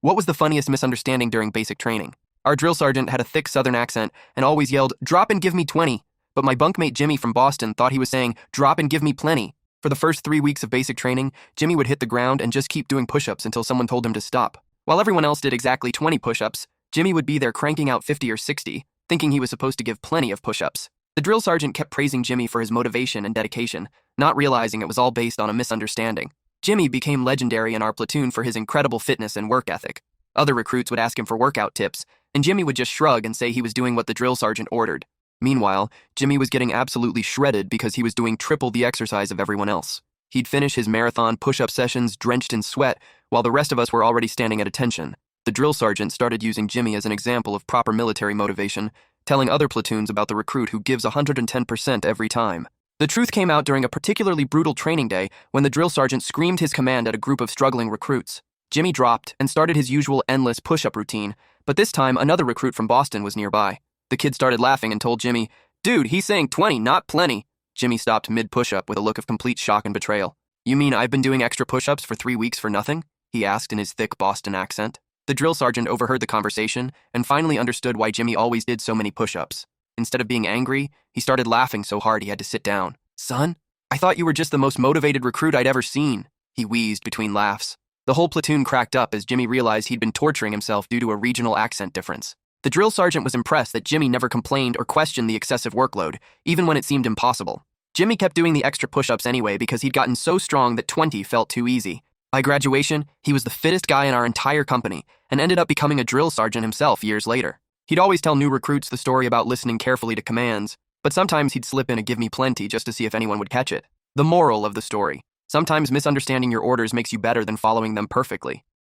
What was the funniest misunderstanding during basic training? Our drill sergeant had a thick southern accent and always yelled, "Drop and give me 20." But my bunkmate Jimmy from Boston thought he was saying, "Drop and give me plenty." For the first 3 weeks of basic training, Jimmy would hit the ground and just keep doing push-ups until someone told him to stop. While everyone else did exactly 20 push-ups, Jimmy would be there cranking out 50 or 60, thinking he was supposed to give plenty of push-ups. The drill sergeant kept praising Jimmy for his motivation and dedication, not realizing it was all based on a misunderstanding. Jimmy became legendary in our platoon for his incredible fitness and work ethic. Other recruits would ask him for workout tips, and Jimmy would just shrug and say he was doing what the drill sergeant ordered. Meanwhile, Jimmy was getting absolutely shredded because he was doing triple the exercise of everyone else. He'd finish his marathon push-up sessions drenched in sweat, while the rest of us were already standing at attention. The drill sergeant started using Jimmy as an example of proper military motivation, telling other platoons about the recruit who gives 110% every time. The truth came out during a particularly brutal training day when the drill sergeant screamed his command at a group of struggling recruits. Jimmy dropped and started his usual endless push-up routine, but this time another recruit from Boston was nearby. The kid started laughing and told Jimmy, "Dude, he's saying 20, not plenty." Jimmy stopped mid-push-up with a look of complete shock and betrayal. "You mean I've been doing extra push-ups for 3 weeks for nothing?" he asked in his thick Boston accent. The drill sergeant overheard the conversation and finally understood why Jimmy always did so many push-ups. Instead of being angry, he started laughing so hard he had to sit down. "Son, I thought you were just the most motivated recruit I'd ever seen," he wheezed between laughs. The whole platoon cracked up as Jimmy realized he'd been torturing himself due to a regional accent difference. The drill sergeant was impressed that Jimmy never complained or questioned the excessive workload, even when it seemed impossible. Jimmy kept doing the extra push-ups anyway because he'd gotten so strong that 20 felt too easy. By graduation, he was the fittest guy in our entire company and ended up becoming a drill sergeant himself years later. He'd always tell new recruits the story about listening carefully to commands, but sometimes he'd slip in a "give me plenty" just to see if anyone would catch it. The moral of the story: sometimes misunderstanding your orders makes you better than following them perfectly.